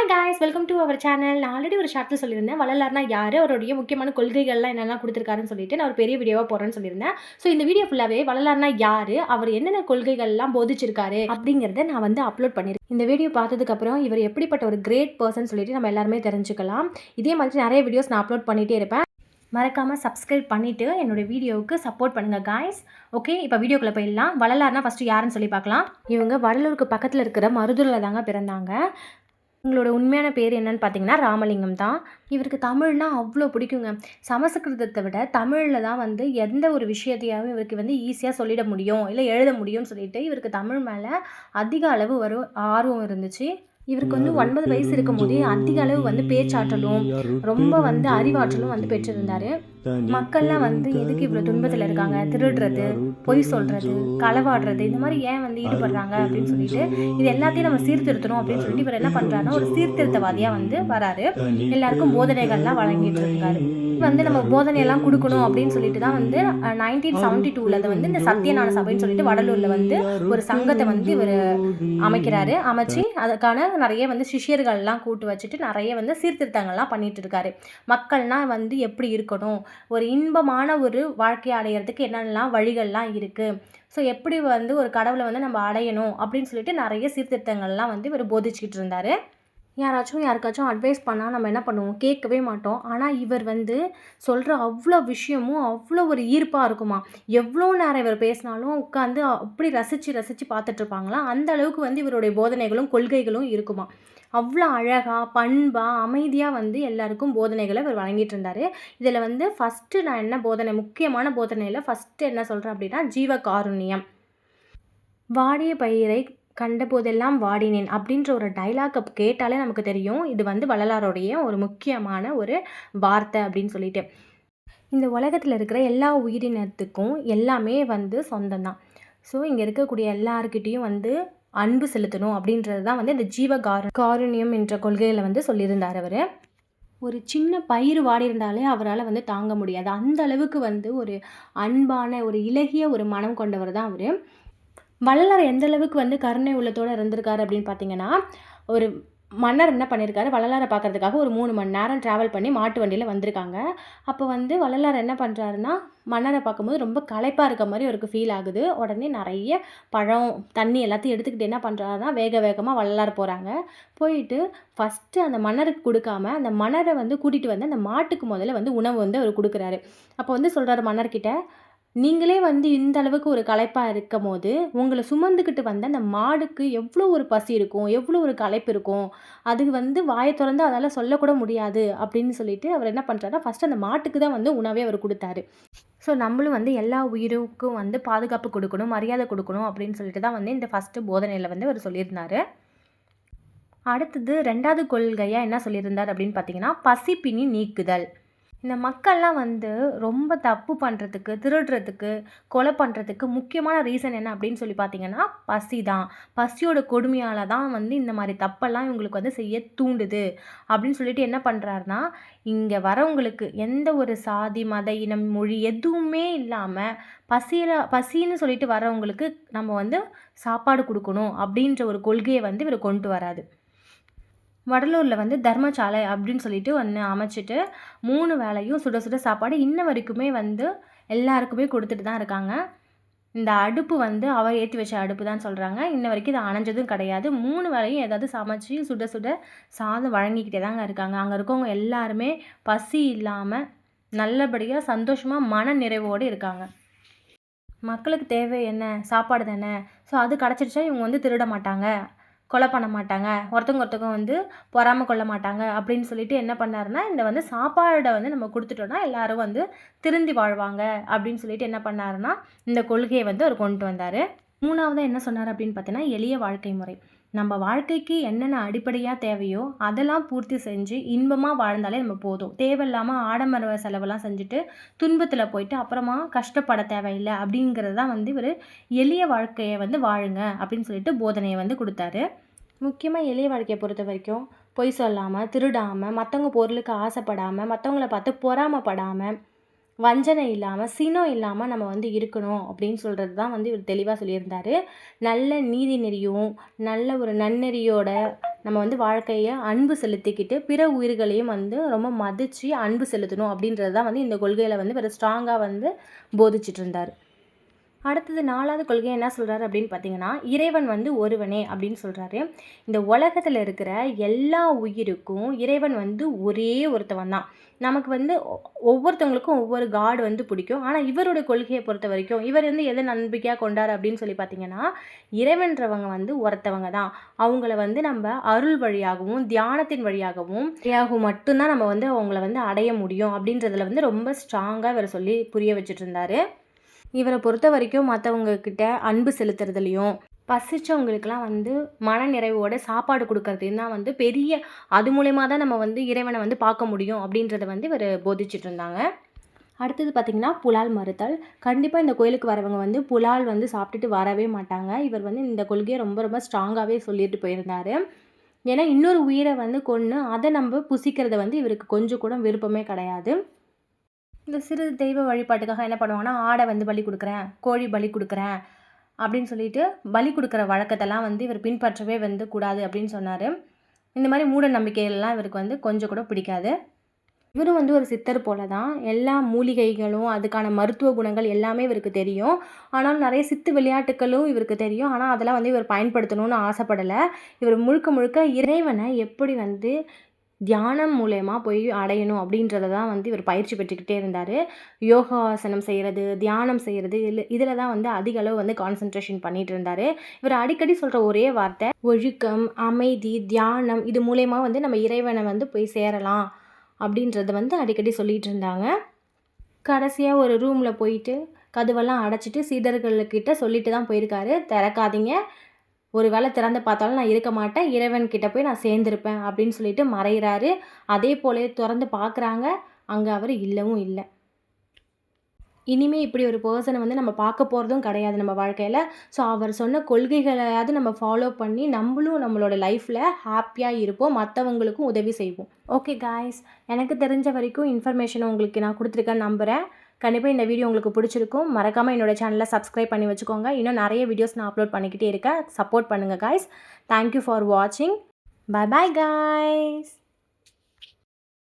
Hi guys, welcome to our channel. நான் already ஒரு ஷார்ட்ல சொல்லியிருந்தேன். வள்ளலார்னா யாரு? அவருடைய முக்கியமான கொள்கைகள்லாம் என்னெல்லாம் குடுத்துருக்காருன்னு சொல்லிட்டு, நான் ஒரு பெரிய வீடியோவா போடுறேன்னு சொல்லியிருந்தேன். ஸோ இந்த வீடியோ ஃபுல்லாவே வள்ளலார்னா யாரு? அவர் என்னென்ன கொள்கைகள்லாம் போதிச்சிருக்காரு? அப்படிங்கிறத நான் வந்து அப்லோட் பண்ணியிருக்கேன். இந்த வீடியோ பார்த்ததுக்கப்புறம் இவர் எப்படிப்பட்ட ஒரு கிரேட் பர்சன் சொல்லிட்டு நம்ம எல்லாருமே தெரிஞ்சுக்கலாம். இதே மாதிரி நிறைய வீடியோஸ் நான் அப்லோட் பண்ணிட்டே இருப்பேன். மறக்காமல் சப்ஸ்கிரைப் பண்ணிவிட்டு என்னோடய வீடியோவுக்கு சப்போர்ட் பண்ணுங்கள் காய்ஸ். ஓகே, இப்போ வீடியோக்குள்ளே போயிடலாம். வள்ளலார்னா ஃபஸ்ட்டு யாருன்னு சொல்லி பார்க்கலாம். இவங்க வடலூருக்கு பக்கத்தில் இருக்கிற மருதூரில் தாங்க பிறந்தாங்க. இவங்களோட உண்மையான பேர் என்னன்னு பார்த்தீங்கன்னா ராமலிங்கம் தான். இவருக்கு தமிழ்னா அவ்வளோ பிடிக்குங்க. சமஸ்கிருதத்தை விட தமிழில் தான் வந்து எந்த ஒரு விஷயத்தையாவது இவருக்கு வந்து ஈஸியாக சொல்லிட முடியும், இல்லை எழுத முடியும்னு சொல்லிட்டு இவருக்கு தமிழ் மேலே அதிக அளவு ஆர்வம் இருந்துச்சு. இவருக்கு வந்து 9 வயசு இருக்கும்போதே அதிக அளவு வந்து பேச்சாற்றலும் ரொம்ப வந்து அறிவாற்றலும் வந்து பெற்றிருந்தார். மக்கள்லாம் வந்து எதுக்கு இவ்வளோ துன்பத்தில் இருக்காங்க, திருடுறது, பொய் சொல்கிறது, களவாடுறது, இந்த மாதிரி ஏன் வந்து ஈடுபடுறாங்க அப்படின்னு சொல்லிட்டு இது எல்லாத்தையும் நம்ம சீர்திருத்தணும் அப்படின்னு சொல்லிட்டு இவர் என்ன பண்ணுறாருன்னா ஒரு சீர்திருத்தவாதியாக வந்து வராரு. எல்லாருக்கும் போதனைகள்லாம் வழங்கிட்டு இருக்காரு. வந்து நம்ம போதனையெல்லாம் கொடுக்கணும் அப்படின்னு சொல்லிட்டு தான் வந்து 1972 அதை வந்து இந்த சத்தியஞான சபைன்னு சொல்லிட்டு வடலூரில் வந்து ஒரு சங்கத்தை வந்து இவர் அமைக்கிறாரு. அமைச்சு அதுக்கான நிறைய வந்து சிஷியர்கள்லாம் கூட்டு வச்சுட்டு நிறைய வந்து சீர்திருத்தங்கள்லாம் பண்ணிட்டு இருக்காரு. மக்கள்னால் வந்து எப்படி இருக்கணும், ஒரு இன்பமான ஒரு வாழ்க்கையை அடையிறதுக்கு என்னென்னலாம் வழிகள்லாம் இருக்குது, ஸோ எப்படி வந்து ஒரு கடவுளை வந்து நம்ம அடையணும் அப்படின்னு சொல்லிட்டு நிறைய சீர்திருத்தங்கள்லாம் வந்து இவர் போதிச்சுக்கிட்டு இருந்தார். யாருக்காச்சும் அட்வைஸ் பண்ணால் நம்ம என்ன பண்ணுவோம், கேட்கவே மாட்டோம். ஆனால் இவர் வந்து சொல்கிற அவ்வளோ விஷயமும் அவ்வளோ ஒரு ஈர்ப்பாக இருக்குமா. எவ்வளோ நேரம் இவர் பேசினாலும் உட்காந்து அப்படி ரசித்து பார்த்துட்ருப்பாங்களாம். அந்த அளவுக்கு வந்து இவருடைய போதனைகளும் கொள்கைகளும் இருக்குமா. அவ்வளோ அழகாக பண்பாக அமைதியாக வந்து எல்லாருக்கும் போதனைகளை இவர் வழங்கிட்டு இருந்தார். இதில் வந்து ஃபஸ்ட்டு நான் என்ன முக்கியமான போதனையில் ஃபஸ்ட்டு என்ன சொல்கிறேன் அப்படின்னா ஜீவகாருண்யம். வாடிய பயிரை கண்டபோதெல்லாம் வாடினேன் அப்படின்ற ஒரு டைலாக்கை கேட்டாலே நமக்கு தெரியும் இது வந்து வள்ளலாருடைய ஒரு முக்கியமான ஒரு வார்த்தை அப்படின்னு சொல்லிட்டு. இந்த உலகத்தில் இருக்கிற எல்லா உயிரினத்துக்கும் எல்லாமே வந்து சொந்தம்தான். ஸோ இங்கே இருக்கக்கூடிய எல்லாருக்கிட்டேயும் வந்து அன்பு செலுத்தணும் அப்படின்றது தான் வந்து இந்த காருண்யம் என்ற கொள்கையில் வந்து சொல்லியிருந்தார் அவர். ஒரு சின்ன பயிர் வாடி இருந்தாலே அவரால் வந்து தாங்க முடியாது. அந்த அளவுக்கு வந்து ஒரு அன்பான ஒரு இலகிய ஒரு மனம் கொண்டவர் தான் அவர். வள்ளலார் எந்த அளவுக்கு வந்து கருணை உள்ளத்தோடு இருந்திருக்காரு அப்படின்னு பார்த்தீங்கன்னா, ஒரு மன்னர் என்ன பண்ணியிருக்காரு, வள்ளலாரை பார்க்கறதுக்காக ஒரு 3 மணி நேரம் ட்ராவல் பண்ணி மாட்டு வண்டியில் வந்திருக்காங்க. அப்போ வந்து வள்ளலார் என்ன பண்ணுறாருன்னா, மன்னரை பார்க்கும்போது ரொம்ப களைப்பாக இருக்க மாதிரி அவருக்கு ஃபீல் ஆகுது. உடனே நிறைய பழம், தண்ணி எல்லாத்தையும் எடுத்துக்கிட்டு என்ன பண்ணுறாருன்னா, வேகமாக வள்ளலார் போகிறாங்க. போயிட்டு ஃபஸ்ட்டு அந்த மன்னருக்கு கொடுக்காம, அந்த மன்னரை வந்து கூட்டிகிட்டு வந்து அந்த மாட்டுக்கு முதல்ல வந்து உணவு வந்து அவர் கொடுக்குறாரு. அப்போ வந்து சொல்கிறாரு மன்னர்கிட்ட, நீங்களே வந்து இந்த அளவுக்கு ஒரு களைப்பாக இருக்கும்போது, உங்கள சுமந்துக்கிட்டு வந்த அந்த மாடுக்கு எவ்வளோ ஒரு பசி இருக்கும், எவ்வளோ ஒரு களைப்பு இருக்கும். அது வந்து வாய தொறந்து அதால சொல்லக்கூட முடியாது அப்படின்னு சொல்லிட்டு அவர் என்ன பண்ணுறாருன்னா, ஃபஸ்ட்டு அந்த மாட்டுக்கு தான் வந்து உணவே அவர் குடுத்தாரு. ஸோ நம்மளும் வந்து எல்லா உயிருக்கும் வந்து பாதுகாப்பு கொடுக்கணும், மரியாதை கொடுக்கணும் அப்படின்னு சொல்லிட்டு தான் வந்து இந்த ஃபஸ்ட்டு போதனையில வந்து அவர் சொல்லியிருந்தாரு. அடுத்தது 2வது கொள்கையா என்ன சொல்லியிருந்தார் அப்படின்னு பார்த்தீங்கன்னா, பசிப்பினி நீக்குதல். இந்த மக்கள்லாம் வந்து ரொம்ப தப்பு பண்ணுறதுக்கு, திருடுறதுக்கு, கொலை பண்ணுறதுக்கு முக்கியமான ரீசன் என்ன அப்படின்னு சொல்லி பார்த்தீங்கன்னா, பசி தான். பசியோட கொடுமையால தான் வந்து இந்த மாதிரி தப்பெல்லாம் இவங்களுக்கு வந்து செய்ய தூண்டுது அப்படின்னு சொல்லிட்டு என்ன பண்ணுறாருன்னா, இங்கே வரவங்களுக்கு எந்த ஒரு சாதி, மத, இனம், மொழி எதுவுமே இல்லாமல் பசின்னு சொல்லிட்டு வரவங்களுக்கு நம்ம வந்து சாப்பாடு கொடுக்கணும் அப்படின்ற ஒரு கொள்கையை வந்து இவர் கொண்டு வராரு. வடலூரில் வந்து தர்மசாலை அப்படின்னு சொல்லிட்டு ஒன்று அமைச்சிட்டு 3 வேளையும் சுட சுட சாப்பாடு இன்ன வரைக்குமே வந்து எல்லாருக்குமே கொடுத்துட்டு தான் இருக்காங்க. இந்த அடுப்பு வந்து அவர் ஏற்றி வச்ச அடுப்பு தான் சொல்கிறாங்க. இன்ன வரைக்கும் இது அணைஞ்சதும் கிடையாது. 3 வேளையும் ஏதாவது சமைச்சு சுட சுட சாதம் வழங்கிக்கிட்டே தாங்க இருக்காங்க. அங்கே இருக்கவங்க எல்லாருமே பசி இல்லாமல் நல்லபடியாக சந்தோஷமாக மன நிறைவோடு இருக்காங்க. மக்களுக்கு தேவை என்ன, சாப்பாடு தானே. ஸோ அது கிடச்சிருச்சா இவங்க வந்து திருட மாட்டாங்க, கொலை பண்ண மாட்டாங்க, ஒருத்தவங்க வந்து பொறாமை கொள்ள மாட்டாங்க அப்படின்னு சொல்லிட்டு என்ன பண்ணாருன்னா, இந்த வந்து சாப்பாடை வந்து நம்ம கொடுத்துட்டோன்னா எல்லாரும் வந்து திருந்தி வாழ்வாங்க அப்படின்னு சொல்லிட்டு என்ன பண்ணாருன்னா, இந்த கொள்கையை வந்து அவர் கொண்டு வந்தார். 3வது என்ன சொன்னார் அப்படின்னு பார்த்தீங்கன்னா, எளிய வாழ்க்கை முறை. நம்ம வாழ்க்கைக்கு என்னென்ன அடிப்படையாக தேவையோ அதெல்லாம் பூர்த்தி செஞ்சு இன்பமாக வாழ்ந்தாலே நம்ம போதும். தேவையில்லாமல் ஆடம்பர செலவெல்லாம் செஞ்சுட்டு துன்பத்தில் போயிட்டு அப்புறமா கஷ்டப்பட தேவையில்லை அப்படிங்கிறது தான் வந்து இவர் எளிய வாழ்க்கையை வந்து வாழுங்க அப்படின்னு சொல்லிட்டு போதனையை வந்து கொடுத்தாரு. முக்கியமாக எளிய வாழ்க்கையை பொறுத்த வரைக்கும் பொய் சொல்லாமல், திருடாமல், மற்றவங்க பொருளுக்கு ஆசைப்படாமல், மற்றவங்கள பார்த்து பொறாமப்படாமல், வஞ்சனை இல்லாமல் சினம் இல்லாமல் நம்ம வந்து இருக்கணும் அப்படின்னு சொல்கிறது தான் வந்து இவர் தெளிவாக சொல்லியிருந்தார். நல்ல நீதி நெறியும் நல்ல ஒரு நன்னெறியோட நம்ம வந்து வாழ்க்கையை அன்பு செலுத்திக்கிட்டு பிற உயிர்களையும் வந்து ரொம்ப மதித்து அன்பு செலுத்தணும் அப்படின்றது தான் வந்து இந்த கொள்கையில் வந்து இவர் ஸ்ட்ராங்காக வந்து போதிச்சிட்டு இருந்தார். அடுத்தது 4வது கொள்கை என்ன சொல்கிறாரு அப்படின்னு பார்த்தீங்கன்னா, இறைவன் வந்து ஒருவனே அப்படின்னு சொல்கிறாரு. இந்த உலகத்தில் இருக்கிற எல்லா உயிருக்கும் இறைவன் வந்து ஒரே ஒருத்தவன் தான். நமக்கு வந்து ஒவ்வொருத்தவங்களுக்கும் ஒவ்வொரு காட் வந்து பிடிக்கும். ஆனால் இவரோட கொள்கையை பொறுத்த வரைக்கும் இவர் வந்து எதை நம்பிக்கையாக கொண்டார் அப்படின்னு சொல்லி பார்த்தீங்கன்னா, இறைவன்றவங்க வந்து ஒருத்தவங்க தான். அவங்கள வந்து நம்ம அருள் வழியாகவும் தியானத்தின் வழியாகவும் மட்டும்தான் நம்ம வந்து அவங்கள வந்து அடைய முடியும் அப்படின்றதுல வந்து ரொம்ப ஸ்ட்ராங்காக இவர் சொல்லி புரிய வச்சுட்டு இருந்தார். இவரை பொறுத்த வரைக்கும் மற்றவங்க கிட்ட அன்பு செலுத்துறதுலையும் பசிச்சவங்களுக்கெல்லாம் வந்து மனநிறைவோட சாப்பாடு கொடுக்கறதையும் தான் வந்து பெரிய அது மூலயமா தான் நம்ம வந்து இறைவனை வந்து பார்க்க முடியும் அப்படின்றத வந்து இவர் போதிச்சுட்டு இருந்தாங்க. அடுத்தது பார்த்திங்கன்னா புலால் மறுத்தல். கண்டிப்பாக இந்த கோயிலுக்கு வரவங்க வந்து புலால் வந்து சாப்பிட்டுட்டு வரவே மாட்டாங்க. இவர் வந்து இந்த கொள்கையை ரொம்ப ரொம்ப ஸ்ட்ராங்காகவே சொல்லிட்டு போயிருந்தார். ஏன்னா இன்னொரு உயிரை வந்து கொன்று அதை நம்ம புசிக்கிறத வந்து இவருக்கு கொஞ்சம் கூட விருப்பமே கிடையாது. இந்த சிறு தெய்வ வழிபாட்டுக்காக என்ன பண்ணுவாங்கன்னா, ஆடை வந்து பலி கொடுக்குறேன், கோழி பலி கொடுக்குறேன் அப்படின்னு சொல்லிட்டு பலி கொடுக்குற வழக்கத்தெல்லாம் வந்து இவர் பின்பற்றவே வந்து கூடாது அப்படின்னு சொன்னார். இந்த மாதிரி மூட நம்பிக்கைகள்லாம் இவருக்கு வந்து கொஞ்சம் கூட பிடிக்காது. இவரும் வந்து ஒரு சித்தர் போல தான். எல்லா மூலிகைகளும் அதுக்கான மருத்துவ குணங்கள் எல்லாமே இவருக்கு தெரியும். ஆனாலும் நிறைய சித்து விளையாட்டுக்களும் இவருக்கு தெரியும். ஆனால் அதெல்லாம் வந்து இவர் பயன்படுத்தணும்னு ஆசைப்படலை. இவர் முழுக்க முழுக்க இறைவனை எப்படி வந்து தியானம் மூலயமா போய் அடையணும் அப்படின்றத தான் வந்து இவர் பயிற்சி பெற்றுக்கிட்டே இருந்தார். யோகாசனம் செய்கிறது, தியானம் செய்கிறது, இதில் தான் வந்து அதிக அளவு வந்து கான்சன்ட்ரேஷன் பண்ணிகிட்டு இருந்தார். இவர் அடிக்கடி சொல்கிற ஒரே வார்த்தை ஒழுக்கம், அமைதி, தியானம் இது மூலயமா வந்து நம்ம இறைவனை வந்து போய் சேரலாம் அப்படின்றத வந்து அடிக்கடி சொல்லிகிட்டு இருந்தாங்க. கடைசியாக ஒரு ரூமில் போயிட்டு கதவெல்லாம் அடைச்சிட்டு சீடர்கள்கிட்ட சொல்லிட்டு தான் போயிருக்காரு, திறக்காதீங்க, ஒரு வேளை திறந்து பார்த்தாலும் நான் இருக்க மாட்டேன், இறைவன்கிட்ட போய் நான் சேர்ந்துருப்பேன் அப்படின்னு சொல்லிட்டு மறைகிறாரு. அதே போல திறந்து பார்க்குறாங்க, அங்கே அவர் இல்லவும் இல்லை. இனிமேல் இப்படி ஒரு பர்சனை வந்து நம்ம பார்க்க போகிறதும் கிடையாது நம்ம வாழ்க்கையில். ஸோ அவர் சொன்ன கொள்கைகளையாவது நம்ம ஃபாலோ பண்ணி நம்மளும் நம்மளோட லைஃப்பில் ஹாப்பியாக இருப்போம், மற்றவங்களுக்கும் உதவி செய்வோம். ஓகே காய்ஸ், எனக்கு தெரிஞ்ச வரைக்கும் இன்ஃபர்மேஷன் உங்களுக்கு நான் கொடுத்துருக்கேன்னு நம்புகிறேன். கண்டிப்பாக இந்த வீடியோ உங்களுக்கு பிடிச்சிருக்கும். மறக்காமல் என்னோடய சேனலை சப்ஸ்கிரைப் பண்ணி வச்சுக்கோங்க. இன்னும் நிறைய வீடியோஸ் நான் அப்லோட் பண்ணிக்கிட்டே இருக்கேன். சப்போர்ட் பண்ணுங்கள் காய்ஸ். தேங்க்யூ ஃபார் வாட்சிங். Bye bye guys.